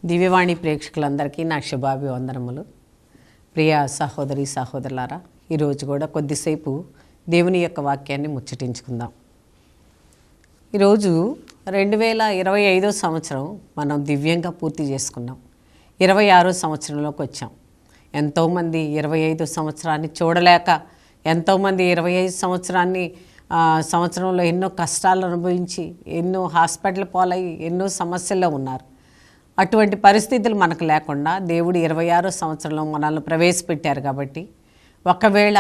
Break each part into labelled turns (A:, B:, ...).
A: దివ్యవాణి ప్రేక్షకులందరికీ నా శుభాభివందనములు. ప్రియ సహోదరి సహోదరులారా, ఈరోజు కూడా కొద్దిసేపు దేవుని యొక్క వాక్యాన్ని ముచ్చటించుకుందాం. ఈరోజు 2025 సంవత్సరం మనం దివ్యంగా పూర్తి చేసుకున్నాం. 26వ సంవత్సరంలోకి వచ్చాం. ఎంతోమంది 25 సంవత్సరాన్ని చూడలేక, ఎంతోమంది 25 సంవత్సరంలో ఎన్నో కష్టాలు అనుభవించి, ఎన్నో హాస్పిటల్ పాలయ్యి, ఎన్నో సమస్యల్లో ఉన్నారు. అటువంటి పరిస్థితులు మనకు లేకుండా దేవుడు 26వ సంవత్సరంలో మనల్ని ప్రవేశపెట్టారు. కాబట్టి ఒకవేళ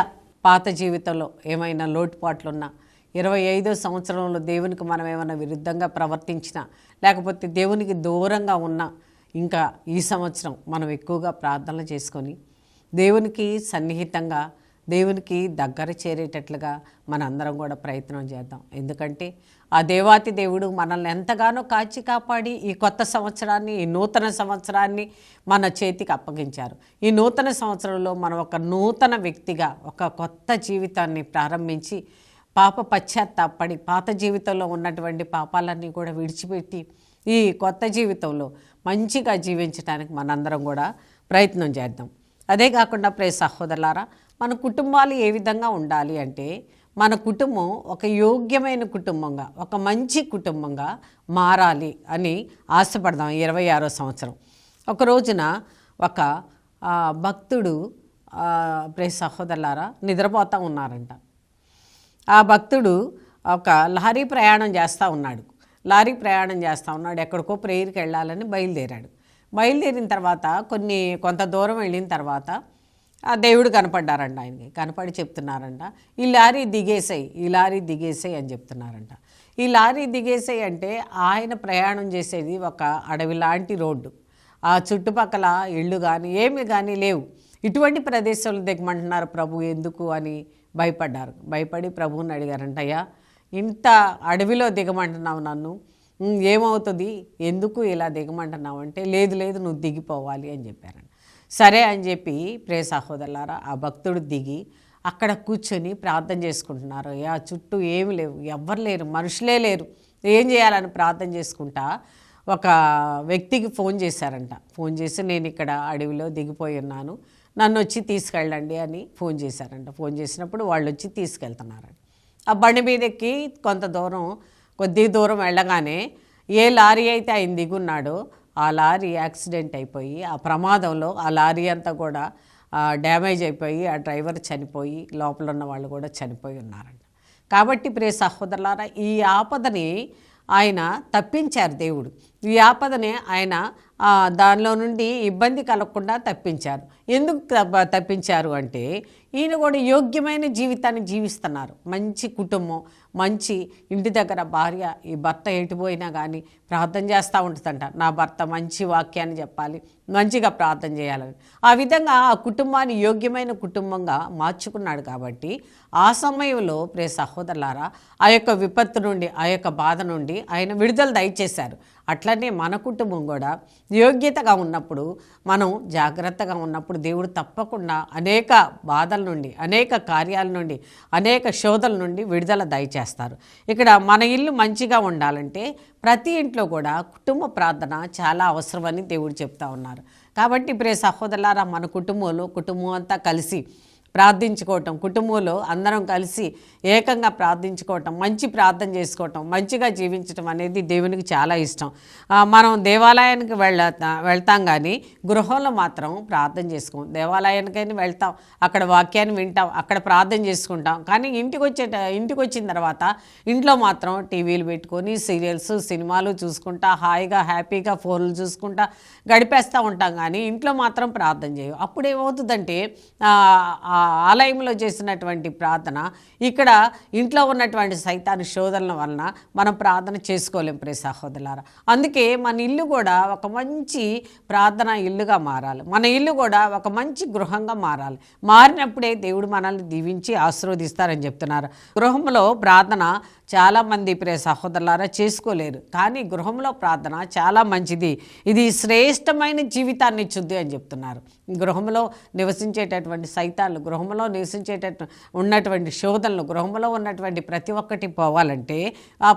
A: పాత జీవితంలో ఏమైనా లోటుపాట్లున్నా, 25వ సంవత్సరంలో దేవునికి మనం ఏమైనా విరుద్ధంగా ప్రవర్తించినా, లేకపోతే దేవునికి దూరంగా ఉన్నా, ఇంకా ఈ సంవత్సరం మనం ఎక్కువగా ప్రార్థనలు చేసుకొని దేవునికి సన్నిహితంగా, దేవునికి దగ్గర చేరేటట్లుగా మనందరం కూడా ప్రయత్నం చేద్దాం. ఎందుకంటే ఆ దేవాతి దేవుడు మనల్ని ఎంతగానో కాచి కాపాడి ఈ కొత్త సంవత్సరాన్ని, ఈ నూతన సంవత్సరాన్ని మన చేతికి అప్పగించారు. ఈ నూతన సంవత్సరంలో మనం ఒక నూతన వ్యక్తిగా ఒక కొత్త జీవితాన్ని ప్రారంభించి, పశ్చాత్తాపడి పాత జీవితంలో ఉన్నటువంటి పాపాలన్నీ కూడా విడిచిపెట్టి ఈ కొత్త జీవితంలో మంచిగా జీవించడానికి మనందరం కూడా ప్రయత్నం చేద్దాం. అదే కాకుండా ప్రియ సహోదరులారా, మన కుటుంబాలు ఏ విధంగా ఉండాలి అంటే, మన కుటుంబం ఒక యోగ్యమైన కుటుంబంగా, ఒక మంచి కుటుంబంగా మారాలి అని ఆశపడదాం. 26వ సంవత్సరం ఒక రోజున ఒక భక్తుడు ప్రియ సహోదరులారా నిద్రపోతూ ఉన్నారంట. ఆ భక్తుడు ఒక లారీ ప్రయాణం చేస్తూ ఉన్నాడు. ఎక్కడికో ప్రేయర్కి వెళ్ళాలని బయలుదేరిన తర్వాత కొంత దూరం వెళ్ళిన తర్వాత ఆ దేవుడు కనపడ్డారంట. ఆయనకి కనపడి చెప్తున్నారంట, ఈ లారీ దిగేసాయి అని చెప్తున్నారంట. ఈ లారీ దిగేసాయి అంటే ఆయన ప్రయాణం చేసేది ఒక అడవి లాంటి రోడ్డు. ఆ చుట్టుపక్కల ఇళ్ళు కానీ ఏమి కానీ లేవు. ఇటువంటి ప్రదేశాలు దిగమంటున్నారు ప్రభు, ఎందుకు అని భయపడి ప్రభువుని అడిగారంట, అయ్యా ఇంత అడవిలో దిగమంటున్నావు, నన్ను ఏమవుతుంది, ఎందుకు ఇలా దిగమంటున్నావు అంటే, లేదు నువ్వు దిగిపోవాలి అని చెప్పారంట. సరే అని చెప్పి ప్రియ సహోదరులారా, ఆ భక్తుడు దిగి అక్కడ కూర్చొని ప్రార్థన చేసుకుంటున్నారు. ఆ చుట్టూ ఏమి లేవు, ఎవ్వరు లేరు, మనుషులే లేరు. ఏం చేయాలని ప్రార్థన చేసుకుంటా ఒక వ్యక్తికి ఫోన్ చేశారంట. ఫోన్ చేసి, నేను ఇక్కడ అడవిలో దిగిపోయి ఉన్నాను, నన్ను వచ్చి తీసుకెళ్ళండి అని ఫోన్ చేశారంట. ఫోన్ చేసినప్పుడు వాళ్ళు వచ్చి తీసుకెళ్తున్నారంట. ఆ బండి మీద ఎక్కి కొద్ది దూరం వెళ్ళగానే ఏ లారీ అయితే ఆయన దిగున్నాడో ఆ లారీ యాక్సిడెంట్ అయిపోయి, ఆ ప్రమాదంలో ఆ లారీ అంతా కూడా డ్యామేజ్ అయిపోయి, ఆ డ్రైవర్ చనిపోయి, లోపల ఉన్న వాళ్ళు కూడా చనిపోయి ఉన్నారంట. కాబట్టి ప్రియ సహోదరులారా, ఈ ఆపదని ఆయన తప్పించారు. దేవుడు ఈ ఆపదని ఆయన దానిలో నుండి ఇబ్బంది కలగకుండా తప్పించారు. ఎందుకు తప్పించారు అంటే, ఈయన కూడా యోగ్యమైన జీవితాన్ని జీవిస్తున్నారు. మంచి కుటుంబం, మంచి ఇంటి దగ్గర భార్య, ఈ భర్త ఎటుపోయినా కానీ ప్రార్థన చేస్తూ ఉంటుందంట, నా భర్త మంచి వాక్యాన్ని చెప్పాలి, మంచిగా ప్రార్థన చేయాలని. ఆ విధంగా ఆ కుటుంబాన్ని యోగ్యమైన కుటుంబంగా మార్చుకున్నాడు. కాబట్టి ఆ సమయంలో ప్రియ సహోదరులారా, ఆ యొక్క విపత్తు నుండి, ఆ యొక్క బాధ నుండి ఆయన విడుదల దయచేశారు. అట్లనే మన కుటుంబం కూడా యోగ్యతగా ఉన్నప్పుడు, మనం జాగ్రత్తగా ఉన్నప్పుడు దేవుడు తప్పకుండా అనేక బాధల నుండి, అనేక కార్యాల నుండి, అనేక శోధల నుండి విడుదల దయచేస్తారు. ఇక్కడ మన ఇల్లు మంచిగా ఉండాలంటే ప్రతి ఇంట్లో కూడా కుటుంబ ప్రార్థన చాలా అవసరమని దేవుడు చెప్తా ఉన్నారు. కాబట్టి ప్రియ సహోదరులారా, మన కుటుంబం అంతా కలిసి ప్రార్థించుకోవటం, కుటుంబంలో అందరం కలిసి ఏకంగా ప్రార్థించుకోవటం, మంచి ప్రార్థన చేసుకోవటం, మంచిగా జీవించటం అనేది దేవునికి చాలా ఇష్టం. మనం దేవాలయానికి వెళ్తాం కానీ గృహంలో మాత్రం ప్రార్థన చేసుకోం. దేవాలయానికైనా వెళ్తాం, అక్కడ వాక్యాన్ని వింటాం, అక్కడ ప్రార్థన చేసుకుంటాం. కానీ ఇంటికి వచ్చిన తర్వాత ఇంట్లో మాత్రం టీవీలు పెట్టుకొని సీరియల్స్, సినిమాలు చూసుకుంటా, హాయిగా హ్యాపీగా ఫోన్లు చూసుకుంటా గడిపేస్తూ ఉంటాం. కానీ ఇంట్లో మాత్రం ప్రార్థన చేయం. అప్పుడు ఏమవుతుందంటే, ఆలయంలో చేసినటువంటి ప్రార్థన ఇక్కడ ఇంట్లో ఉన్నటువంటి సైతాను శోధనల వలన మనం ప్రార్థన చేసుకోలేం ప్రియ సహోదరులారా. అందుకే మన ఇల్లు కూడా ఒక మంచి ప్రార్థన ఇల్లుగా మారాలి. మన ఇల్లు కూడా ఒక మంచి గృహంగా మారాలి. మారినప్పుడే దేవుడు మనల్ని దీవించి ఆశీర్వదిస్తారని చెప్తున్నారు. గృహంలో ప్రార్థన చాలామంది ప్రియ సహోదరులారా చేసుకోలేరు. కానీ గృహంలో ప్రార్థన చాలా మంచిది. ఇది శ్రేష్టమైన జీవితాన్ని ఇచ్చుద్ది అని చెప్తున్నారు. గృహంలో నివసించేటటువంటి సైతాన్లు, గృహంలో ఉన్నటువంటి శోధనలు, గృహంలో ఉన్నటువంటి ప్రతి ఒక్కటి పోవాలంటే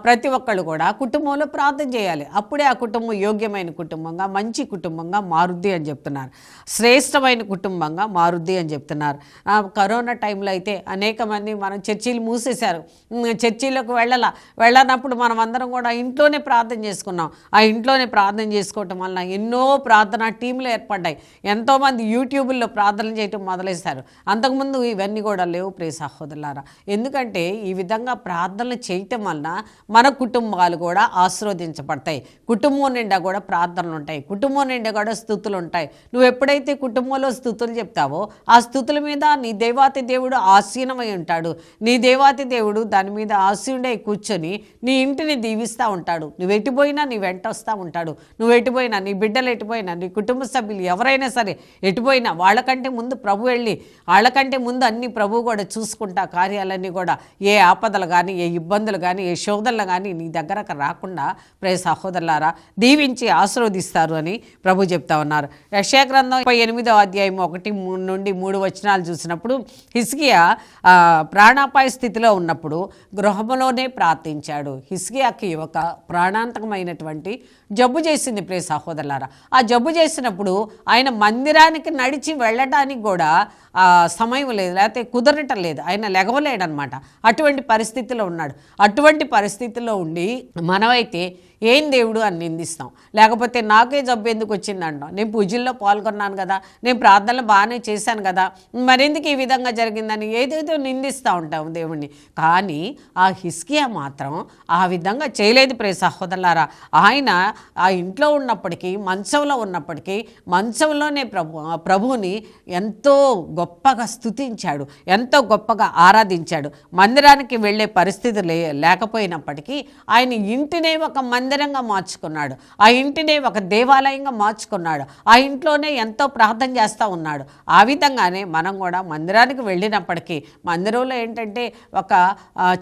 A: ప్రతి ఒక్కళ్ళు కూడా కుటుంబంలో ప్రార్థన చేయాలి. అప్పుడే ఆ కుటుంబం యోగ్యమైన కుటుంబంగా, మంచి కుటుంబంగా మారుద్ది అని చెప్తున్నారు. శ్రేష్టమైన కుటుంబంగా మారుద్ది అని చెప్తున్నారు. కరోనా టైంలో అయితే అనేక మంది మనం చర్చీలు మూసేశారు. చర్చీలకు వెళ్ళనప్పుడు మనం అందరం కూడా ఇంట్లోనే ప్రార్థన చేసుకున్నాం. ఆ ఇంట్లోనే ప్రార్థన చేసుకోవటం వల్ల ఎన్నో ప్రార్థనా టీంలు ఏర్పడ్డాయి. ఎంతోమంది యూట్యూబుల్లో ప్రార్థనలు చేయటం మొదలెస్తారు. అంతకుముందు ఇవన్నీ కూడా లేవు ప్రియ సహోదరులారా. ఎందుకంటే ఈ విధంగా ప్రార్థనలు చేయటం వలన మన కుటుంబాలు కూడా ఆశీర్వదించబడతాయి. కుటుంబం నిండా కూడా ప్రార్థనలు ఉంటాయి, కుటుంబం నిండా కూడా స్తుతులు ఉంటాయి. నువ్వు ఎప్పుడైతే కుటుంబంలో స్తుతులు చెప్తావో ఆ స్తుతుల మీద నీ దేవాతి దేవుడు ఆసీనమై ఉంటాడు. నీ దేవాతి దేవుడు దాని మీద ఆసీనుడై కూర్చొని నీ ఇంటిని దీవిస్తూ ఉంటాడు. నువ్వు ఎటుపోయినా నీ వెంట వస్తూ ఉంటాడు. నువ్వు ఎటుపోయినా, నీ బిడ్డలు ఎటుపోయినా, నీ కుటుంబ సభ్యులు ఎవరైనా సరే ఎటుపోయినా వాళ్ళకంటే ముందు ప్రభు వెళ్ళి, వాళ్ళకంటే ముందు అన్ని ప్రభు కూడా చూసుకుంటా కార్యాలన్నీ కూడా ఏ ఆపదలు కానీ, ఏ ఇబ్బందులు కానీ, ఏ శోధనలు కానీ నీ దగ్గరకు రాకుండా ప్రియ సహోదరులారా దీవించి ఆశీర్వదిస్తారు అని ప్రభు చెప్తా ఉన్నారు. యెషయా గ్రంథం 8వ అధ్యాయం 1 నుండి 3 వచనాలు చూసినప్పుడు హిజ్కియా ప్రాణాపాయ స్థితిలో ఉన్నప్పుడు గృహంలోనే ప్రార్థించాడు. హిజ్కియాకి ఒక ప్రాణాంతకమైనటువంటి జబ్బు చేసింది ప్రియ సహోదరులారా. ఆ జబ్బు చేసినప్పుడు ఆయన మందిరానికి నడిచి వెళ్ళడానికి కూడా సమయం లేదు, లేకపోతే కుదరటం లేదు, ఆయన లెగవలేడనమాట. అటువంటి పరిస్థితిలో ఉన్నాడు. అటువంటి పరిస్థితిలో ఉండి మనమైతే ఏం దేవుడు అని నిందిస్తాం, లేకపోతే నాకే జబ్బు ఎందుకు వచ్చిందంటాం. నేను పూజల్లో పాల్గొన్నాను కదా, నేను ప్రార్థనలు బాగానే చేశాను కదా, మరెందుకు ఈ విధంగా జరిగిందని ఏదేదో నిందిస్తూ ఉంటాం దేవుణ్ణి. కానీ ఆ హిజ్కియా మాత్రం ఆ విధంగా చేయలేదు ప్రియ సహోదరులారా. ఆయన ఆ ఇంట్లో ఉన్నప్పటికీ, మంచంలో ఉన్నప్పటికీ, మంచంలోనే ప్రభువుని ఎంతో గొప్పగా స్తుతించాడు, ఎంతో గొప్పగా ఆరాధించాడు. మందిరానికి వెళ్ళే పరిస్థితి లేకపోయినప్పటికీ ఆయన ఇంటినే ఒక మందిరంగా మార్చుకున్నాడు, ఆ ఇంటినే ఒక దేవాలయంగా మార్చుకున్నాడు. ఆ ఇంట్లోనే ఎంతో ప్రార్థన చేస్తూ ఉన్నాడు. ఆ విధంగానే మనం కూడా మందిరానికి వెళ్ళినప్పటికీ, మందిరంలో ఏంటంటే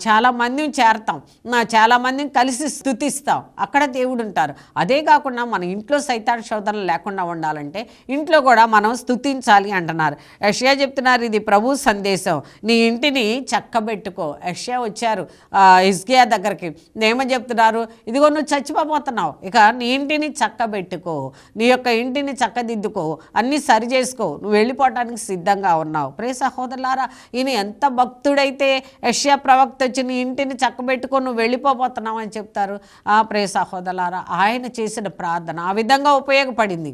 A: చాలామందిని చేరతాం, చాలామందిని కలిసి స్తుతిస్తాం, అక్కడ దేవుడు ఉంటారు. అదే కాకుండా మన ఇంట్లో సైతాన్ శోధనలు లేకుండా ఉండాలంటే ఇంట్లో కూడా మనం స్తుతించాలి అంటున్నారు. యెషయా చెప్తున్నారు, ఇది ప్రభు సందేశం, నీ ఇంటిని చక్కబెట్టుకో. యెషయా వచ్చారు హిజ్కియా దగ్గరికి, ఏమని చెప్తున్నారు, ఇదిగో నువ్వు చచ్చిపోతున్నావు, ఇక నీ ఇంటిని చక్కబెట్టుకో, నీ యొక్క ఇంటిని చక్కదిద్దుకో, అన్నీ సరి చేసుకో, నువ్వు వెళ్ళిపోవటానికి సిద్ధంగా ఉన్నావు. ప్రియ సహోదరులారా, ఈయన ఎంత భక్తుడైతే యెషయా ప్రవక్త వచ్చి నీ ఇంటిని చక్కబెట్టుకో, నువ్వు వెళ్ళిపోతున్నావు అని చెప్తారు. ప్రియ సహోదరులారా, ఆయన చేసిన ప్రార్థన ఆ విధంగా ఉపయోగపడింది.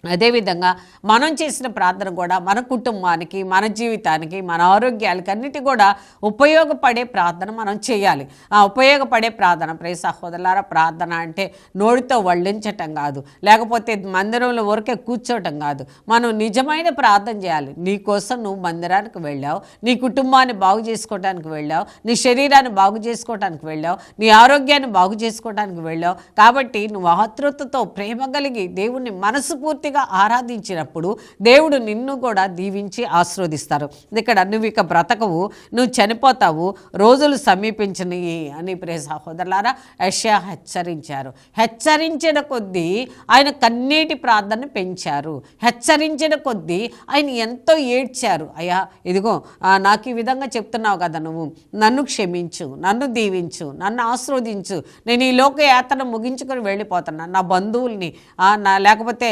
A: అదేవిధంగా మనం చేసిన ప్రార్థన కూడా మన కుటుంబానికి, మన జీవితానికి, మన ఆరోగ్యాలకి అన్నిటి కూడా ఉపయోగపడే ప్రార్థన మనం చేయాలి. ఆ ఉపయోగపడే ప్రార్థన ప్రియ సహోదరులారా, ప్రార్థన అంటే నోటితో వల్లించటం కాదు, లేకపోతే మందిరంలో ఊరికే కూర్చోవటం కాదు. మనం నిజమైన ప్రార్థన చేయాలి. నీ కోసం నువ్వు మందిరానికి వెళ్ళావు, నీ కుటుంబాన్ని బాగు చేసుకోవడానికి వెళ్ళావు, నీ శరీరాన్ని బాగు చేసుకోవడానికి వెళ్ళావు, నీ ఆరోగ్యాన్ని బాగు చేసుకోవడానికి వెళ్ళావు. కాబట్టి నువ్వు ఆతృతతో ప్రేమ కలిగి దేవుణ్ణి మనస్ఫూర్తిగా ఆరాధించినప్పుడు దేవుడు నిన్ను కూడా దీవించి ఆశీర్వదిస్తారు. ఇక్కడ నువ్వు ఇక బ్రతకవు, నువ్వు చనిపోతావు, రోజులు సమీపించినవి అని ప్రియ సహోదరులారా యెషయా హెచ్చరించారు. హెచ్చరించిన కొద్దీ ఆయన కన్నీటి ప్రార్థన పెంచారు. హెచ్చరించిన కొద్దీ ఆయన ఎంతో ఏడ్చారు. అయ్యా ఇదిగో నాకు ఈ విధంగా చెప్తున్నావు కదా, నువ్వు నన్ను క్షమించు, నన్ను దీవించు, నన్ను ఆశీర్వదించు, నేను ఈ లోక యాత్ర ముగించుకొని వెళ్ళిపోతున్నాను. నా బంధువుల్ని లేకపోతే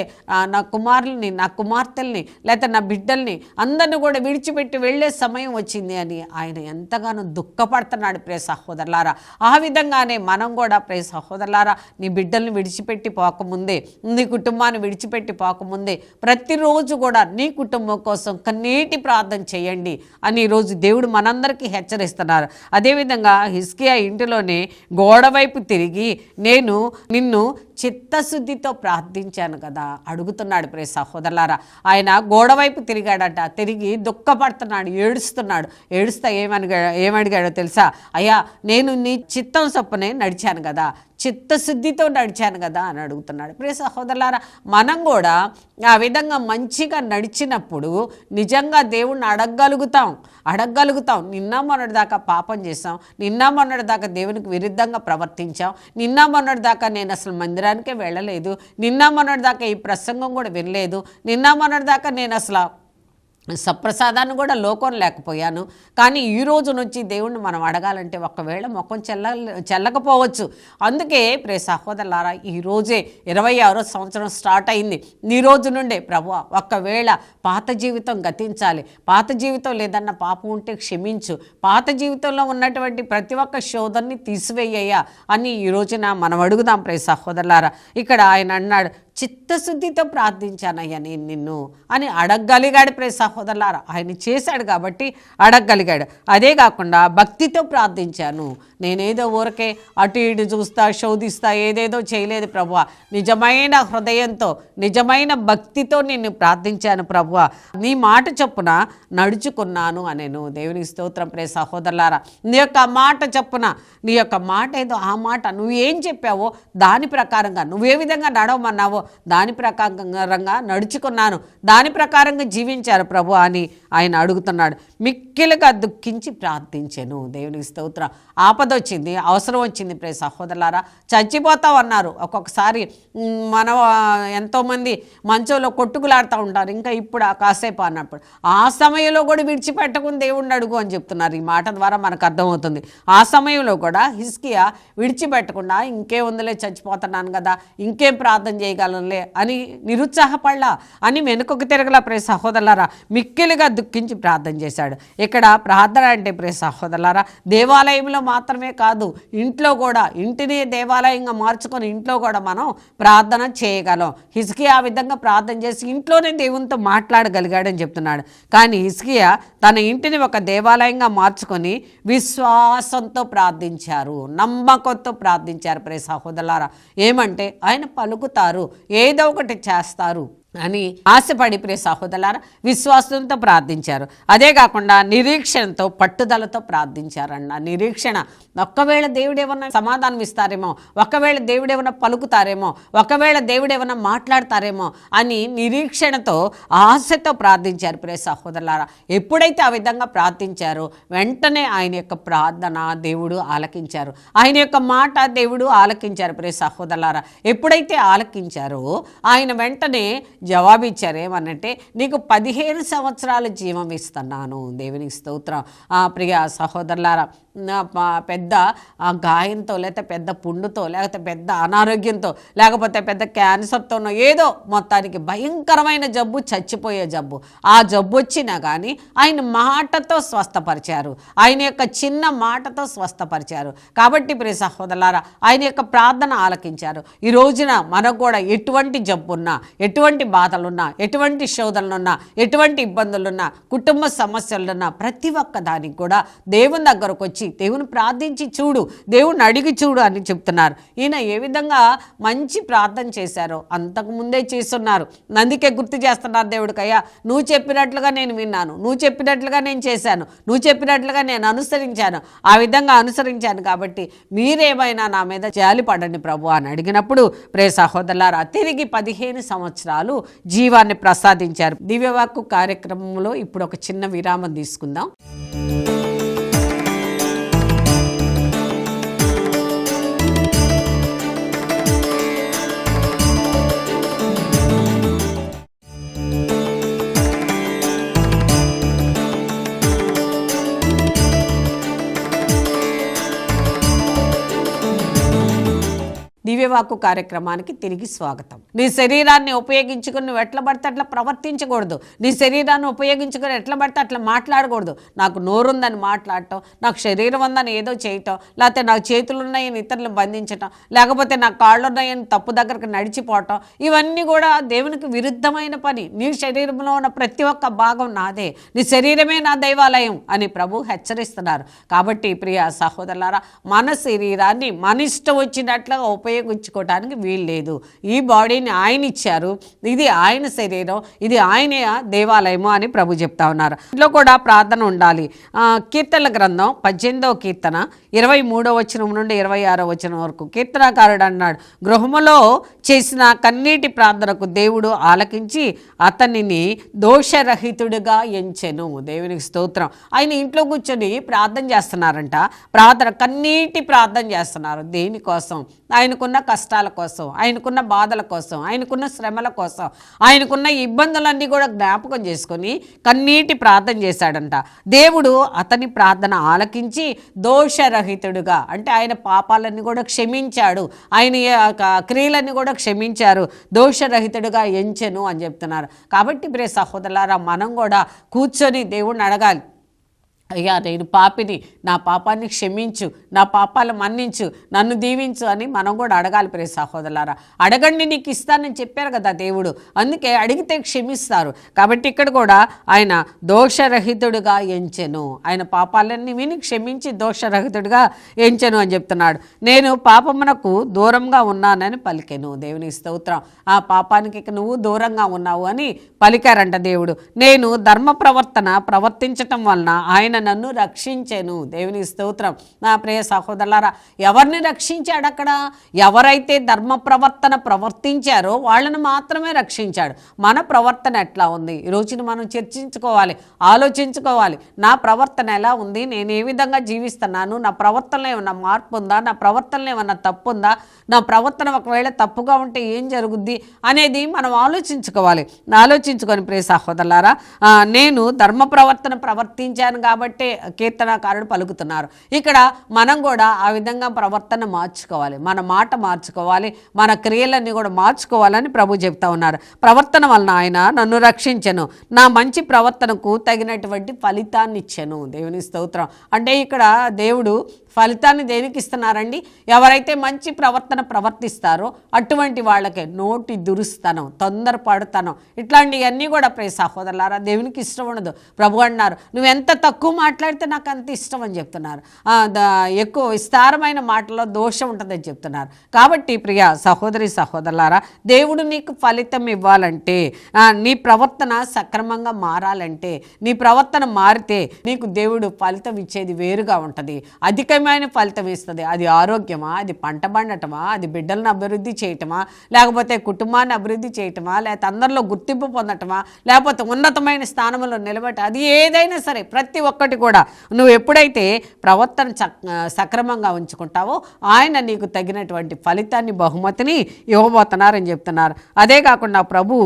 A: నా కుమారుల్ని, నా కుమార్తెల్ని, లేకపోతే నా బిడ్డల్ని అందరిని కూడా విడిచిపెట్టి వెళ్ళే సమయం వచ్చింది అని ఆయన ఎంతగానో దుఃఖపడుతున్నాడు ప్రియ సహోదరులారా. ఆ విధంగానే మనం కూడా ప్రియ సహోదరులారా, నీ బిడ్డల్ని విడిచిపెట్టి పోకముందే, నీ కుటుంబాన్ని విడిచిపెట్టి పోకముందే ప్రతిరోజు కూడా నీ కుటుంబం కోసం కన్నీటి ప్రార్థన చేయండి అని ఈరోజు దేవుడు మనందరికీ హెచ్చరిస్తున్నారు. అదేవిధంగా హిజ్కియా ఇంటిలోనే గోడవైపు తిరిగి నేను నిన్ను చిత్తశుద్ధితో ప్రార్థించాను కదా అడుగుతున్నాడు ప్రియ సహోదరులారా. ఆయన గోడవైపు తిరిగాడట, తిరిగి దుఃఖపడుతున్నాడు, ఏడుస్తా ఏమడిగాడో తెలుసా, అయ్యా నేను నీ చిత్తం చొప్పునే నడిచాను కదా, చిత్తశుద్ధితో నడిచాను కదా అని అడుగుతున్నాడు. ప్రియ సహోదరులారా, మనం కూడా ఆ విధంగా మంచిగా నడిచినప్పుడు నిజంగా దేవుణ్ణి అడగగలుగుతాం. నిన్న మొన్నటి దాకా పాపం చేసాం, నిన్న మొన్నటి దాకా దేవునికి విరుద్ధంగా ప్రవర్తించాం, నిన్న మొన్నటి దాకా నేను అసలు మందిరానికే వెళ్ళలేదు, నిన్న మొన్నటి దాకా ఈ ప్రసంగం కూడా వినలేదు, నిన్న మొన్నటి దాకా నేను అసలు సప్రసాదాన్ని కూడా లోకం లేకపోయాను. కానీ ఈ రోజు నుంచి దేవుణ్ణి మనం అడగాలంటే ఒకవేళ ముఖం చెల్లకపోవచ్చు. అందుకే ప్రియ సహోదరులారా, ఈరోజే 26వ సంవత్సరం స్టార్ట్ అయింది. ఈ రోజు నుండే ప్రభువా ఒకవేళ పాత జీవితం గతించాలి, పాత జీవితం లేదన్న పాపం ఉంటే క్షమించు, పాత జీవితంలో ఉన్నటువంటి ప్రతి ఒక్క శోధనని తీసివేయ్యా అని ఈ రోజున మనం అడుగుదాం. ప్రియ సహోదరులారా, ఇక్కడ ఆయన అన్నాడు, చిత్తశుద్ధితో ప్రార్థించానయ్యా నేను నిన్ను అని అడగగలిగాడు. ప్రియ సహోదరులారా, ఆయన చేశాడు కాబట్టి అడగగలిగాడు. అదే కాకుండా భక్తితో ప్రార్థించాను, నేనేదో ఊరకే అటు ఇటు చూస్తా శోధిస్తా ఏదేదో చేయలేదు ప్రభువా, నిజమైన హృదయంతో నిజమైన భక్తితో నిన్ను ప్రార్థించాను ప్రభువా, నీ మాట చొప్పున నడుచుకున్నాను అనేను. దేవునికి స్తోత్రం. ప్రియ సహోదరులారా, నీ యొక్క మాట చొప్పున, నీ యొక్క మాట ఏదో ఆ మాట నువ్వు ఏం చెప్పావో దాని ప్రకారంగా, నువ్వే విధంగా నడవమన్నావో దాని ప్రకారంగా నడుచుకున్నాను, దాని ప్రకారంగా జీవించారు ప్రభు అని ఆయన అడుగుతున్నాడు. మిక్కిలుగా దుఃఖించి ప్రార్థించాను. దేవునికి స్తోత్రం. ఆపద వచ్చింది, అవసరం వచ్చింది. ప్రియ సహోదరులారా, చచ్చిపోతావు అన్నారు. ఒక్కొక్కసారి మన ఎంతోమంది మంచంలో కొట్టుకులాడుతూ ఉంటారు, ఇంకా ఇప్పుడు కాసేపు అన్నప్పుడు ఆ సమయంలో కూడా విడిచిపెట్టకుండా దేవుణ్ణి అడుగు అని చెప్తున్నారు. ఈ మాట ద్వారా మనకు అర్థమవుతుంది. ఆ సమయంలో కూడా హిజ్కియా విడిచిపెట్టకుండా ఇంకే ఉందిలే, చచ్చిపోతున్నాను కదా, ఇంకేం ప్రార్థన చేయగలంలే అని నిరుత్సాహపడలా, అని వెనుకకు తిరగల. ప్రియ సహోదరులారా, మిక్కిలిగా దుఃఖించి ప్రార్థన చేశాడు. ఇక్కడ ప్రార్థన అంటే ప్రియ సహోదరులారా, దేవాలయంలో మాత్రమే కాదు, ఇంట్లో కూడా, ఇంటిని దేవాలయంగా మార్చుకొని ఇంట్లో కూడా మనం ప్రార్థన చేయగలం. హిజ్కియా ఆ విధంగా ప్రార్థన చేసి ఇంట్లోనే దేవునితో మాట్లాడగలిగాడని చెప్తున్నాడు. కానీ హిజ్కియా తన ఇంటిని ఒక దేవాలయంగా మార్చుకొని విశ్వాసంతో ప్రార్థించారు, నమ్మకంతో ప్రార్థించారు. ప్రియ సహోదరులారా, ఏమంటే ఆయన పలుకుతారు, ఏదో ఒకటి చేస్తారు అని ఆశపడి ప్రియ సహోదరులారా విశ్వాసంతో ప్రార్థించారు. అదే కాకుండా నిరీక్షణతో పట్టుదలతో ప్రార్థించారన్న. నిరీక్షణ, ఒక్కవేళ దేవుడేమన్నా సమాధానం ఇస్తారేమో, ఒకవేళ దేవుడేమన్నా పలుకుతారేమో, ఒకవేళ దేవుడేమన్నా మాట్లాడతారేమో అని నిరీక్షణతో ఆశతో ప్రార్థించారు. ప్రియ సహోదరులారా, ఎప్పుడైతే ఆ విధంగా ప్రార్థించారో వెంటనే ఆయన యొక్క ప్రార్థన దేవుడు ఆలకించారు, ఆయన యొక్క మాట దేవుడు ఆలకించారు. ప్రియ సహోదరులారా, ఎప్పుడైతే ఆలకించారో ఆయన వెంటనే జవాబిచ్చారు. ఏమనంటే, నీకు 15 సంవత్సరాలు జీవం ఇస్తున్నాను. దేవునికి స్తోత్రం. ప్రియ సహోదరులారా, పెద్ద గాయంతో, లేకపోతే పెద్ద పుండుతో, లేకపోతే పెద్ద అనారోగ్యంతో, లేకపోతే పెద్ద క్యాన్సర్తోనో, ఏదో మొత్తానికి భయంకరమైన జబ్బు, చచ్చిపోయే జబ్బు, ఆ జబ్బు వచ్చినా కానీ ఆయన మాటతో స్వస్థపరిచారు, ఆయన యొక్క చిన్న మాటతో స్వస్థపరిచారు. కాబట్టి ప్రియ సహోదరులారా, ఆయన యొక్క ప్రార్థన ఆలకించారు. ఈ రోజున మనకు కూడా ఎటువంటి జబ్బున్నా, ఎటువంటి బాధలున్నా, ఎటువంటి శోధనలున్నా, ఎటువంటి ఇబ్బందులున్నా, కుటుంబ సమస్యలున్నా, ప్రతి ఒక్క దానికి కూడా దేవుని దగ్గరకు వచ్చి దేవుని ప్రార్థించి చూడు, దేవుని అడిగి చూడు అని చెప్తున్నారు. ఈయన ఏ విధంగా మంచి ప్రార్థన చేశారో అంతకుముందే చేస్తున్నారు. అందుకే గుర్తు చేస్తున్నారు దేవుడికి, అయ్యా నువ్వు చెప్పినట్లుగా నేను విన్నాను, నువ్వు చెప్పినట్లుగా నేను చేశాను, నువ్వు చెప్పినట్లుగా నేను అనుసరించాను, ఆ విధంగా అనుసరించాను, కాబట్టి మీరేమైనా నా మీద జాలి పడండి ప్రభు అని అడిగినప్పుడు ప్రియ సహోదరులారా తిరిగి 15 సంవత్సరాలు జీవాన్ని ప్రసాదించారు. దివ్యవాక్కు కార్యక్రమంలో ఇప్పుడు ఒక చిన్న విరామం తీసుకుందాం. దివ్యవాక్కు కార్యక్రమానికి తిరిగి స్వాగతం. నీ శరీరాన్ని ఉపయోగించుకుని నువ్వు ఎట్లా పడితే అట్లా ప్రవర్తించకూడదు, నీ శరీరాన్ని ఉపయోగించుకొని ఎట్లా పడితే అట్లా మాట్లాడకూడదు. నాకు నోరుందని మాట్లాడటం, నాకు శరీరం ఉందని ఏదో చేయటం, లేకపోతే నాకు చేతులు ఉన్నాయని ఇతరులను బంధించటం, లేకపోతే నాకు కాళ్ళు ఉన్నాయని తప్పు దగ్గరకు నడిచిపోవటం, ఇవన్నీ కూడా దేవునికి విరుద్ధమైన పని. నీ శరీరంలో ఉన్న ప్రతి ఒక్క భాగం నాదే, నీ శరీరమే నా దైవాలయం అని ప్రభు హెచ్చరిస్తున్నారు. కాబట్టి ప్రియ సహోదరులారా, మన శరీరాన్ని మన ఇష్టం వచ్చినట్లుగా ఉపయోగించుకోవద్దు. ఉపయోగించుకోవడానికి వీలు లేదు. ఈ బాడీని ఆయన ఇచ్చారు, ఇది ఆయన శరీరం, ఇది ఆయన దేవాలయము అని ప్రభు చెప్తా ఉన్నారు. ఇంట్లో కూడా ప్రార్థన ఉండాలి. కీర్తనల గ్రంథం 18వ కీర్తన 23వ వచనం నుండి 26వ వచనం వరకు కీర్తనకారుడు అన్నాడు, గృహములో చేసిన కన్నీటి ప్రార్థనకు దేవుడు ఆలకించి అతనిని దోషరహితుడిగా ఎంచెను. దేవునికి స్తోత్రం. ఆయన ఇంట్లో కూర్చొని ప్రార్థన చేస్తున్నారంట. కన్నీటి ప్రార్థన చేస్తున్నారు. దేనికోసం? ఆయనకున్న కష్టాల కోసం, ఆయనకున్న బాధల కోసం, ఆయనకున్న శ్రమల కోసం, ఆయనకున్న ఇబ్బందులన్నీ కూడా జ్ఞాపకం చేసుకొని కన్నీటి ప్రార్థన చేశాడంట. దేవుడు అతని ప్రార్థన ఆలకించి దోషరహితుడుగా, అంటే ఆయన పాపాలన్నీ కూడా క్షమించాడు, ఆయన క్రియలన్నీ కూడా క్షమించారు, దోషరహితుడుగా ఎంచెను అని చెప్తున్నారు. కాబట్టి ప్రియ సహోదరులారా, మనం కూడా కూర్చొని దేవుడిని అడగాలి, అయ్యా నేను పాపిని, నా పాపాన్ని క్షమించు, నా పాపాలు మన్నించు, నన్ను దీవించు అని మనం కూడా అడగాలి. ప్రియ సహోదరులారా, అడగండి నీకు ఇస్తానని చెప్పారు కదా దేవుడు, అందుకే అడిగితే క్షమిస్తారు. కాబట్టి ఇక్కడ కూడా ఆయన దోషరహితుడుగా ఎంచెను, ఆయన పాపాలన్నీ విని క్షమించి దోషరహితుడిగా ఎంచెను అని చెప్తున్నాడు. నేను పాపమునకు దూరంగా ఉన్నానని పలికెను. దేవుని స్తోత్రం. ఆ పాపానికి నువ్వు దూరంగా ఉన్నావు అని పలికారంట దేవుడు. నేను ధర్మ ప్రవర్తించటం వలన ఆయన నన్ను రక్షించెను. దేవుని స్తోత్రం. నా ప్రియ సహోదరులారా, ఎవరిని రక్షించాడు? అక్కడ ఎవరైతే ధర్మ ప్రవర్తించారో వాళ్ళని మాత్రమే రక్షించాడు. మన ప్రవర్తన ఎట్లా ఉంది? ఈ రోజున మనం చర్చించుకోవాలి, ఆలోచించుకోవాలి. నా ప్రవర్తన ఎలా ఉంది? నేను ఏ విధంగా జీవిస్తున్నాను? నా ప్రవర్తనలో ఏమన్నా మార్పు ఉందా? నా ప్రవర్తనలో ఏమన్నా తప్పు ఉందా? నా ప్రవర్తన ఒకవేళ తప్పుగా ఉంటే ఏం జరుగుద్ది అనేది మనం ఆలోచించుకోవాలి. ఆలోచించుకొని ప్రియ సహోదరులారా, నేను ధర్మ ప్రవర్తించాను కాబట్టి కీర్తనకారుడు పలుకుతున్నారు. ఇక్కడ మనం కూడా ఆ విధంగా ప్రవర్తన మార్చుకోవాలి, మన మాట మార్చుకోవాలి, మన క్రియలన్నీ కూడా మార్చుకోవాలని ప్రభు చెప్తా ఉన్నారు. ప్రవర్తన వలన ఆయన నన్ను రక్షించెను, నా మంచి ప్రవర్తనకు తగినటువంటి ఫలితాన్ని ఇచ్చెను. దేవుని స్తోత్రం. అంటే ఇక్కడ దేవుడు ఫలితాన్ని దేనికి ఇస్తున్నారండి? ఎవరైతే మంచి ప్రవర్తిస్తారో అటువంటి వాళ్ళకే నోటి దురుస్తనం, తొందరపడుతనం, ఇట్లాంటివన్నీ కూడా ప్రియ సహోదరులారా దేవునికి ఇష్టం ఉండదు. ప్రభు అన్నారు, నువ్వెంత తక్కువ మాట్లాడితే నాకు అంత ఇష్టం అని చెప్తున్నారు. ఎక్కువ విస్తారమైన మాటల్లో దోషం ఉంటుందని చెప్తున్నారు. కాబట్టి ప్రియ సహోదరులారా, దేవుడు నీకు ఫలితం ఇవ్వాలంటే, నీ ప్రవర్తన సక్రమంగా మారాలంటే, నీ ప్రవర్తన మారితే నీకు దేవుడు ఫలితం ఇచ్చేది వేరుగా ఉంటుంది, అధికమైన ఫలితం ఇస్తుంది. అది ఆరోగ్యమా, అది పంట పండటమా, అది బిడ్డలను అభివృద్ధి చేయటమా, లేకపోతే కుటుంబాన్ని అభివృద్ధి చేయటమా, లేకపోతే అందరిలో గుర్తింపు పొందటమా, లేకపోతే ఉన్నతమైన స్థానంలో నిలబెట్ట, అది ఏదైనా సరే ప్రతి ఒక్కటి కూడా నువ్వు ఎప్పుడైతే ప్రవర్తన సక్రమంగా ఉంచుకుంటావో ఆయన నీకు తగినటువంటి ఫలితాన్ని, బహుమతిని ఇవ్వబోతున్నారని చెప్తున్నారు. అదే కాకుండా ప్రభు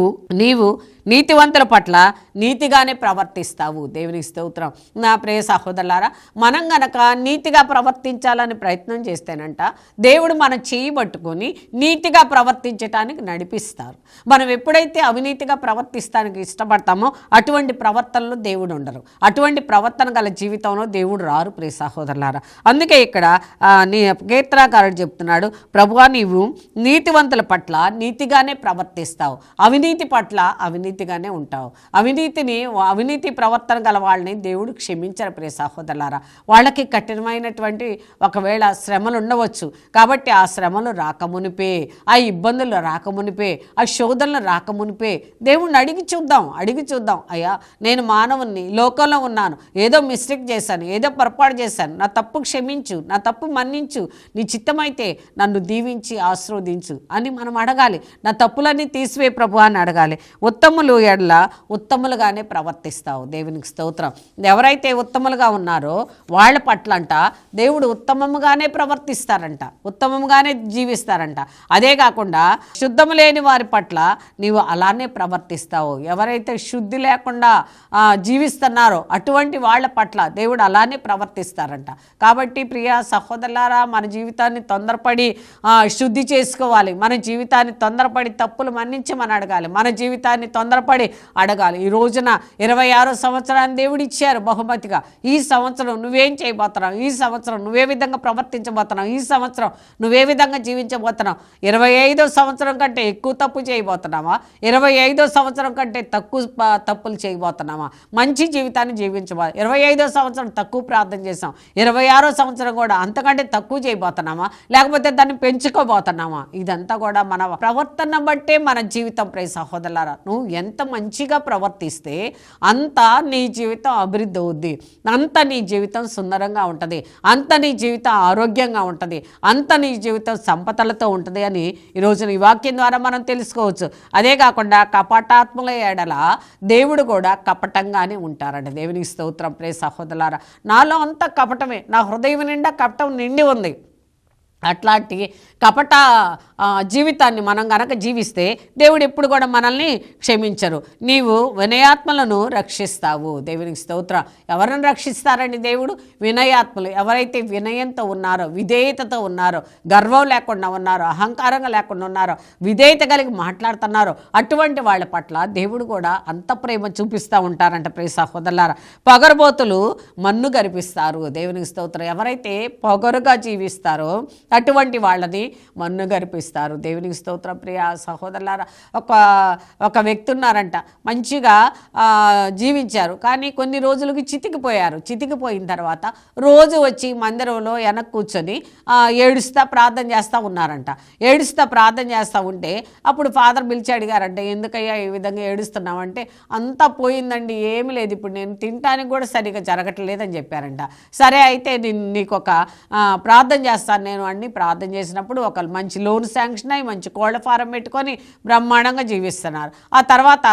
A: నీవు నీతివంతుల పట్ల నీతిగానే ప్రవర్తిస్తావు. దేవునికి స్తోత్రం. నా ప్రియ సహోదరులారా, మనం గనక నీతిగా ప్రవర్తించాలని ప్రయత్నం చేస్తేనంట దేవుడు మన చేయి పట్టుకొని నీతిగా ప్రవర్తించటానికి నడిపిస్తారు. మనం ఎప్పుడైతే అవినీతిగా ప్రవర్తిస్తానికి ఇష్టపడతామో అటువంటి ప్రవర్తనలో దేవుడు ఉండరు, అటువంటి ప్రవర్తన గల జీవితంలో దేవుడు రారు ప్రియ సహోదరులారా. అందుకే ఇక్కడ కీర్తనకారుడు చెప్తున్నాడు, ప్రభువా నీవు నీతివంతుల పట్ల నీతిగానే ప్రవర్తిస్తావు, అవినీతి పట్ల అవినీతిగానే ఉంటావు. అవినీతి ప్రవర్తన గల వాళ్ళని దేవుడు క్షమించరు ప్రియ సహోదరులారా. వాళ్ళకి కఠినమైనటువంటి ఒకవేళ శ్రమలు ఉండవచ్చు. కాబట్టి ఆ శ్రమలు రాకమునిపే, ఆ ఇబ్బందులు రాకమునిపే, ఆ శోధనలు రాకమునిపే దేవుణ్ణి అడిగి చూద్దాం, అయ్యా నేను మానవుని, లోకంలో ఉన్నాను, ఏదో మిస్టేక్ చేశాను, ఏదో పొరపాటు చేశాను, నా తప్పు క్షమించు, నా తప్పు మన్నించు, నీ చిత్తమైతే నన్ను దీవించి ఆశీర్వదించు అని మనం అడగాలి. నా తప్పులన్నీ తీసివే ప్రభు అని అడగాలి. ఉత్తములు ఎడల ఉత్తములుగానే ప్రవర్తిస్తావు. దేవునికి స్తోత్రం. ఎవరైతే ఉత్తములుగా ఉన్నారో వాళ్ళ పట్ల అంట దేవుడు ఉత్తమముగానే ప్రవర్తిస్తారంట, ఉత్తమముగానే జీవిస్తారంట. అదే కాకుండా శుద్ధము లేని వారి పట్ల నీవు అలానే ప్రవర్తిస్తావు. ఎవరైతే శుద్ధి లేకుండా జీవిస్తున్నారో అటువంటి వాళ్ళ పట్ల దేవుడు అలానే ప్రవర్తిస్తారంట. కాబట్టి ప్రియ సహోదరులారా, మన జీవితాన్ని తొందరపడి శుద్ధి చేసుకోవాలి, మన జీవితాన్ని తొందరపడి తప్పులు మన్నించమని అడగాలి, మన జీవితాన్ని తొందరపడి అడగాలి. ఈ రోజున 26వ సంవత్సరాన్ని దేవుడు ఇచ్చారు బహుమతిగా. ఈ సంవత్సరం నువ్వేం చేయబోతున్నావు, ఈ సంవత్సరం నువ్వే విధంగా ప్రవర్తించబోతున్నావు, ఈ సంవత్సరం నువ్వే విధంగా జీవించబోతున్నావు. 25వ సంవత్సరం కంటే ఎక్కువ తప్పు చేయబోతున్నావా, 25వ సంవత్సరం కంటే తక్కువ తప్పులు చేయబోతున్నావా, మంచి జీవితాన్ని జీవించబో. 25వ సంవత్సరం తక్కువ ప్రార్థన చేసాం, 26వ సంవత్సరం కూడా అంతకంటే తక్కువ చేయబోతున్నామా, లేకపోతే దాన్ని పెంచుకోబోతున్నామా? ఇదంతా కూడా మన ప్రవర్తన బట్టే మన జీవితం. ప్రియ సహోదరులారా, నువ్వు ఎంత మంచిగా ప్రవర్తిస్తే అంత నీ జీవితం అభివృద్ధి అవుద్ది, అంత నీ జీవితం సుందరంగా ఉంటుంది, అంత నీ జీవితం ఆరోగ్యంగా ఉంటుంది, అంత నీ జీవితం సంపదలతో ఉంటుంది అని ఈరోజు ఈ వాక్యం ద్వారా మనం తెలుసుకోవచ్చు. అదే కాకుండా కపటాత్ముల ఎడల దేవుడు కూడా కపటంగానే ఉంటారంట. దేవునికి స్తోత్రం. ప్రియ సహోదరులారా, నాలో అంతా కపటమే, నా హృదయం నిండా కపటం నిండి ఉంది. అట్లాంటి కపట జీవితాన్ని మనం గనక జీవిస్తే దేవుడు ఎప్పుడు కూడా మనల్ని క్షమించరు. నీవు వినయాత్మలను రక్షిస్తావు. దేవునికి స్తోత్రం. ఎవరిని రక్షిస్తారండి దేవుడు? వినయాత్మలు. ఎవరైతే వినయంతో ఉన్నారో, విధేయతతో ఉన్నారో, గర్వం లేకుండా ఉన్నారో, అహంకారంగా లేకుండా ఉన్నారో, విధేయత కలిగి మాట్లాడుతున్నారో అటువంటి వాళ్ళ పట్ల దేవుడు కూడా అంత ప్రేమ చూపిస్తూ ఉంటారంట. ప్రియ సహోదరులారా, పొగరుబోతులు మన్ను గరిపిస్తారు. దేవునికి స్తోత్రం. ఎవరైతే పొగరుగా జీవిస్తారో అటువంటి వాళ్ళని మన్ను గరిపిస్తారు. దేవునికి స్తోత్రం. ప్రియ సహోదరులారా, ఒక వ్యక్తి ఉన్నారంట, మంచిగా జీవించారు, కానీ కొన్ని రోజులకి చితికిపోయారు. చితికిపోయిన తర్వాత రోజు వచ్చి మందిరంలో వెనక్కి కూర్చొని ఏడుస్తా ప్రార్థన చేస్తూ ఉన్నారంట. ఏడుస్తా ప్రార్థన చేస్తూ ఉంటే అప్పుడు ఫాదర్ పిలిచి అడిగారంట, ఎందుకయ్యా ఈ విధంగా ఏడుస్తున్నామంటే, అంతా పోయిందండి, ఏమి లేదు, ఇప్పుడు నేను తినడానికి కూడా సరిగ్గా జరగట్లేదని చెప్పారంట. సరే అయితే నీకు ఒక ప్రార్థన చేస్తాను నేను అని ప్రార్థన చేసినప్పుడు ఒక మంచి లోన్ శాంక్షన్ అయ్యి మంచి కోళ్ల ఫారం పెట్టుకొని బ్రహ్మాండంగా జీవిస్తున్నారు. ఆ తర్వాత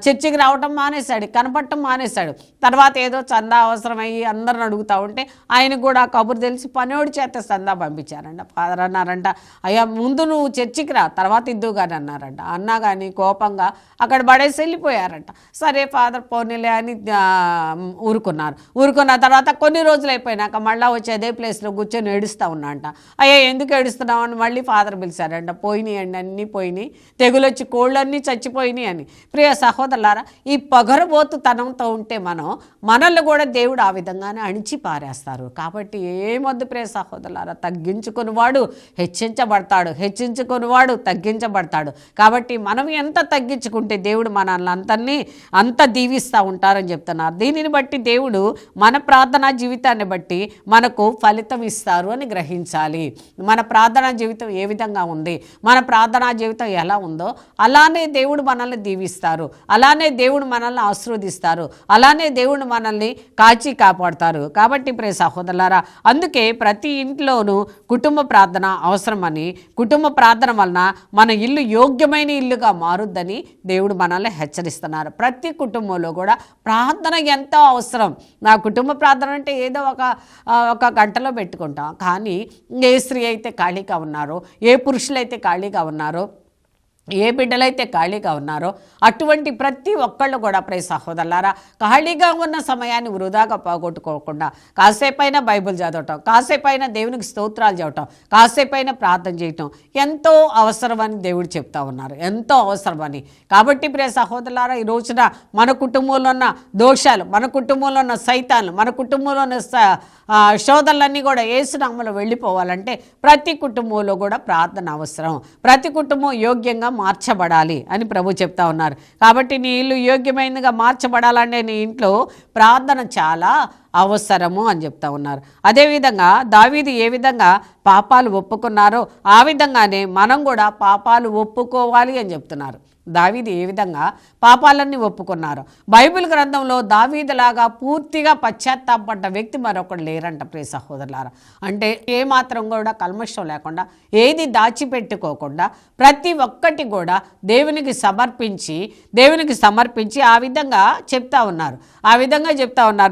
A: చర్చికి రావటం మానేశాడు, కనపడటం మానేశాడు. తర్వాత ఏదో చందా అవసరమయ్యి అందరిని అడుగుతూ ఉంటే ఆయనకు కూడా కబురు తెలిసి పనివాడి చేత చందా పంపించారంట. ఫాదర్ అన్నారంట, అయ్యా ముందు నువ్వు చర్చికి రా, తర్వాత ఇద్దు కానీ అన్నారంట. అన్నా కానీ కోపంగా అక్కడ పడేసి వెళ్ళిపోయారంట. సరే ఫాదర్ పోనీలే అని ఊరుకున్న తర్వాత కొన్ని రోజులు అయిపోయినాక మళ్ళీ వచ్చి అదే ప్లేస్లో కూర్చొని ఏడుస్తూ ఉన్నాంట. అయ్యా ఎందుకు ఏడుస్తున్నావు అని మళ్ళీ ఫాదర్ పిలిచారంట. పోయినాయి అండి, అన్నీ పోయినాయి, తెగులొచ్చి కోళ్ళన్నీ చచ్చిపోయినాయి అని. ప్రియ సహోదరులారా, ఈ పొగరబోతుతనంతో ఉంటే మనల్ని కూడా దేవుడు ఆ విధంగానే అణిచి పారేస్తారు. కాబట్టి ఏమొద్దు ప్రియ సహోదరులారా, తగ్గించుకునివాడు హెచ్చించబడతాడు, హెచ్చించుకునివాడు తగ్గించబడతాడు. కాబట్టి మనం ఎంత తగ్గించుకుంటే దేవుడు మనల్ని అంత దీవిస్తూ ఉంటారని చెప్తున్నారు. దీనిని బట్టి దేవుడు మన ప్రార్థనా జీవితాన్ని బట్టి మనకు ఫలితం ఇస్తారు అని గ్రహించాలి. మన ప్రార్థనా జీవితం ఏ విధంగా ఉంది, మన ప్రార్థనా జీవితం ఎలా ఉందో అలానే దేవుడు మనల్ని దీవిస్తారు, అలానే దేవుడు మనల్ని ఆశీర్వదిస్తారు, అలానే దేవుడు మనల్ని కాచి కాపాడుతారు. కాబట్టి ప్రియ సహోదరులారా, అందుకే ప్రతి ఇంట్లోనూ కుటుంబ ప్రార్థన అవసరమని, కుటుంబ ప్రార్థన వలన మన ఇల్లు యోగ్యమైన ఇల్లుగా మారుద్దని దేవుడు మనల్ని హెచ్చరిస్తున్నారు. ప్రతి కుటుంబంలో కూడా ప్రార్థన ఎంతో అవసరం. నా కుటుంబ ప్రార్థన అంటే ఏదో ఒక గంటలో పెట్టుకుంటాం, కానీ ఏ స్త్రీ అయితే ఖాళీగా ఉన్నారో, ఏ పురుషులైతే ఖాళీగా ఉన్నారో, ఏ బిడ్డలైతే ఖాళీగా ఉన్నారో అటువంటి ప్రతి ఒక్కళ్ళు కూడా ప్రియ సహోదరులారా, ఖాళీగా ఉన్న సమయాన్ని వృధాగా పోగొట్టుకోకుండా కాసేపైనా బైబిల్ చదవటం, కాసేపైనా దేవునికి స్తోత్రాలు చెప్పటం, కాసేపైనా ప్రార్థన చేయటం ఎంతో అవసరమని దేవుడు చెప్తా ఉన్నారు, ఎంతో అవసరమని. కాబట్టి ప్రియ సహోదరులారా, ఈ రోజున మన కుటుంబంలో ఉన్న దోషాలు, మన కుటుంబంలో ఉన్న సైతాన్లు, మన కుటుంబంలో ఉన్న శోధనలన్నీ కూడా యేసు నామములో వెళ్ళిపోవాలంటే ప్రతి కుటుంబంలో కూడా ప్రార్థన అవసరం. ప్రతి కుటుంబం యోగ్యంగా మార్చబడాలి అని ప్రభు చెప్తా ఉన్నారు. కాబట్టి నీ ఇల్లు యోగ్యమైనదిగా మార్చబడాలంటే నీ ఇంట్లో ప్రార్థన చాలా అవసరము అని చెప్తా ఉన్నారు. అదేవిధంగా దావీదు ఏ విధంగా పాపాలు ఒప్పుకున్నారో ఆ విధంగానే మనం కూడా పాపాలు ఒప్పుకోవాలి అని చెప్తున్నారు. దావీదు ఏ విధంగా పాపాలన్నీ ఒప్పుకున్నారు. బైబిల్ గ్రంథంలో దావీదులాగా పూర్తిగా పశ్చాత్తాపడ్డ వ్యక్తి మరొకడు లేరంట ప్రియ సహోదరులారా. అంటే ఏమాత్రం కూడా కల్మషం లేకుండా, ఏది దాచిపెట్టుకోకుండా ప్రతి ఒక్కటి కూడా దేవునికి సమర్పించి ఆ విధంగా చెప్తా ఉన్నారు.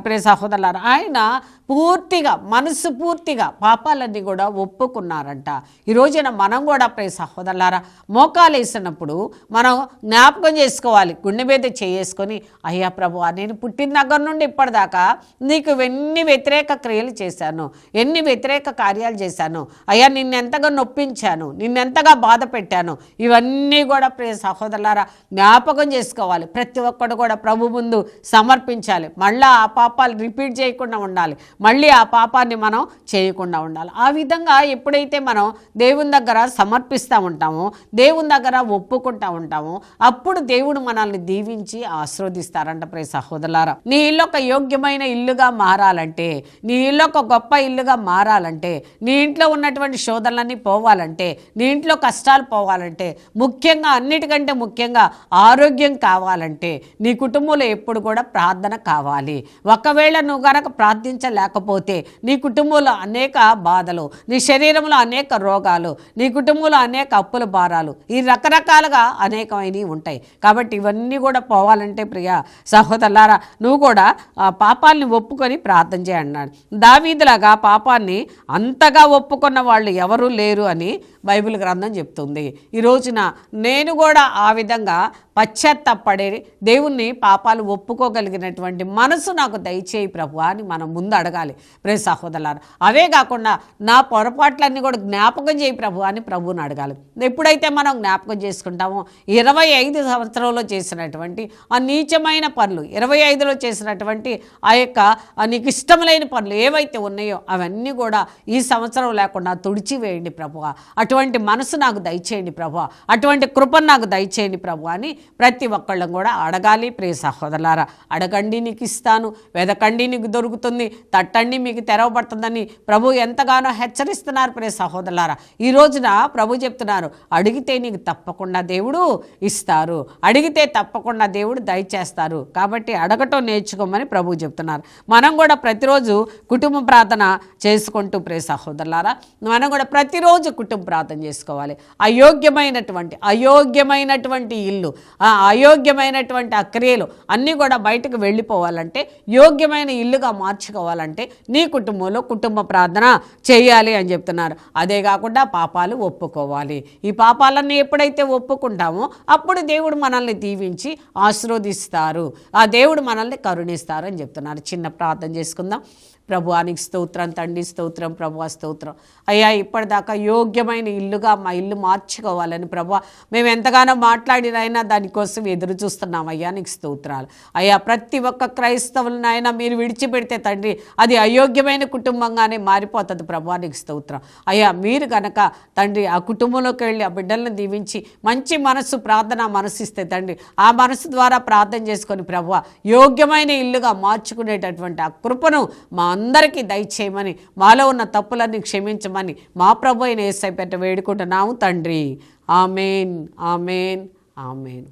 A: ప్రియ సహోదరులారా, ఆయన పూర్తిగా మనసు పూర్తిగా పాపాలన్నీ కూడా ఒప్పుకున్నారంట. ఈ రోజున మనం కూడా ప్రియ సహోదరులారా మోకాలు వేసినప్పుడు మనం జ్ఞాపకం చేసుకోవాలి, గుండె మీద చేసుకొని, అయ్యా ప్రభువా, నేను పుట్టిన దగ్గర నుండి ఇప్పటిదాకా నీకు ఎన్ని వ్యతిరేక క్రియలు చేశాను, ఎన్ని వ్యతిరేక కార్యాలు చేశాను, అయ్యా నిన్నెంతగా నొప్పించాను, నిన్నెంతగా బాధ పెట్టాను, ఇవన్నీ కూడా ప్రియ సహోదరులారా జ్ఞాపకం చేసుకోవాలి. ప్రతి ఒక్కడు కూడా ప్రభు ముందు సమర్పించాలి. మళ్ళీ ఆ పాపాలు రిపీట్ చేయకుండా ఉండాలి, మళ్ళీ ఆ పాపాన్ని మనం చేయకుండా ఉండాలి. ఆ విధంగా ఎప్పుడైతే మనం దేవుని దగ్గర సమర్పిస్తూ ఉంటామో, దేవుని దగ్గర ఒప్పుకుంటూ ఉంటామో, అప్పుడు దేవుడు మనల్ని దీవించి ఆశీర్వదిస్తారంట. ప్రియ సహోదరులారా, నీ ఇల్లు ఒక యోగ్యమైన ఇల్లుగా మారాలంటే, నీ ఇల్లు ఒక గొప్ప ఇల్లుగా మారాలంటే, నీ ఇంట్లో ఉన్నటువంటి శోధనలన్నీ పోవాలంటే, నీ ఇంట్లో కష్టాలు పోవాలంటే, ముఖ్యంగా అన్నిటికంటే ముఖ్యంగా ఆరోగ్యం కావాలంటే, నీ కుటుంబంలో ఎప్పుడు కూడా ప్రార్థన కావాలి. ఒకవేళ నువ్వు గనక ప్రార్థించలేకపోతే నీ కుటుంబంలో అనేక బాధలు, నీ శరీరంలో అనేక రోగాలు, నీ కుటుంబంలో అనేక అప్పుల భారాలు, ఈ రకరకాలుగా అనేకమైనవి ఉంటాయి. కాబట్టి ఇవన్నీ కూడా పోవాలంటే ప్రియ సహోదరులారా నువ్వు కూడా పాపాలని ఒప్పుకొని ప్రార్థన చేయన్నాడు. దావీదులాగా పాపాన్ని అంతగా ఒప్పుకున్న వాళ్ళు ఎవరూ లేరు అని బైబిల్ గ్రంథం చెప్తుంది. ఈ రోజున నేను కూడా ఆ విధంగా పశ్చాత్తాపడే దేవుణ్ణి పాపాలు ఒప్పుకోగలిగినటువంటి మనసు నాకు దయచేయి ప్రభు అని మనం ముందు అడగాలి ప్రియ సహోదరులారా. అవే కాకుండా నా పొరపాట్లన్నీ కూడా జ్ఞాపకం చేయి ప్రభు అని ప్రభువుని అడగాలి. ఎప్పుడైతే మనం జ్ఞాపకం చేసుకుంటామో 25 సంవత్సరంలో చేసినటువంటి ఆ నీచమైన పనులు, 25లో చేసినటువంటి ఆ యొక్క నీకు ఇష్టములైన పనులు ఏవైతే ఉన్నాయో అవన్నీ కూడా ఈ సంవత్సరం లేకుండా తుడిచివేయండి ప్రభు, అటువంటి మనసు నాకు దయచేయండి ప్రభు, అటువంటి కృపను నాకు దయచేయండి ప్రభు అని ప్రతి ఒక్కళ్ళం కూడా అడగాలి. ప్రియ సహోదరులారా, అడగండి నీకు ఇస్తాను, వెదకండి నీకు దొరుకుతుంది, తట్టండి మీకు తెరవబడుతుందని ప్రభు ఎంతగానో హెచ్చరిస్తున్నారు. ప్రియ సహోదరులారా, ఈ రోజున ప్రభు చెప్తున్నారు, అడిగితే నీకు తప్పకుండా దేవుడు ఇస్తారు, అడిగితే తప్పకుండా దేవుడు దయచేస్తారు. కాబట్టి అడగటం నేర్చుకోమని ప్రభు చెప్తున్నారు. మనం కూడా ప్రతిరోజు కుటుంబ ప్రార్థన చేసుకుంటూ ప్రియ సహోదరులారా మనం కూడా ప్రతిరోజు కుటుంబ ప్రార్థన చేసుకోవాలి. అయోగ్యమైనటువంటి ఇల్లు, అయోగ్యమైనటువంటి ఆ క్రియలు అన్నీ కూడా బయటకు వెళ్ళిపోవాలంటే, యోగ్యమైన ఇల్లుగా మార్చుకోవాలంటే నీ కుటుంబంలో కుటుంబ ప్రార్థన చేయాలి అని చెప్తున్నారు. అదే కాకుండా పాపాలు ఒప్పుకోవాలి. ఈ పాపాలన్నీ ఎప్పుడైతే ఒప్పుకుంటామో అప్పుడు దేవుడు మనల్ని దీవించి ఆశీర్వదిస్తారు, ఆ దేవుడు మనల్ని కరుణిస్తారు అని చెప్తున్నారు. చిన్న ప్రార్థన చేసుకుందాం. ప్రభువానికి స్తోత్రం, తండ్రి స్తోత్రం, ప్రభువా స్తోత్రం. అయ్యా ఇప్పటిదాకా యోగ్యమైన ఇల్లుగా మా ఇల్లు మార్చుకోవాలని ప్రభువా మేము ఎంతగానో మాట్లాడినైనా దానికోసం ఎదురు చూస్తున్నాం. అయ్యా నీకు స్తోత్రాలు. అయ్యా ప్రతి ఒక్క క్రైస్తవులనైనా మీరు విడిచిపెడితే తండ్రి అది అయోగ్యమైన కుటుంబంగానే మారిపోతుంది. ప్రభువా నీకు స్తోత్రం. అయ్యా మీరు కనుక తండ్రి ఆ కుటుంబంలోకి వెళ్ళి ఆ బిడ్డలను దీవించి మంచి మనసు, ప్రార్థన మనసు ఇస్తే తండ్రి ఆ మనసు ద్వారా ప్రార్థన చేసుకొని ప్రభువా యోగ్యమైన ఇల్లుగా మార్చుకునేటటువంటి ఆ కృపను మా అందరికీ దయచేయమని, మాలో ఉన్న తప్పులన్నీ క్షమించమని మా ప్రభు అయిన యేసయ్య పేరిట వేడుకుంటున్నాము తండ్రి. ఆమేన్, ఆమేన్, ఆమేన్.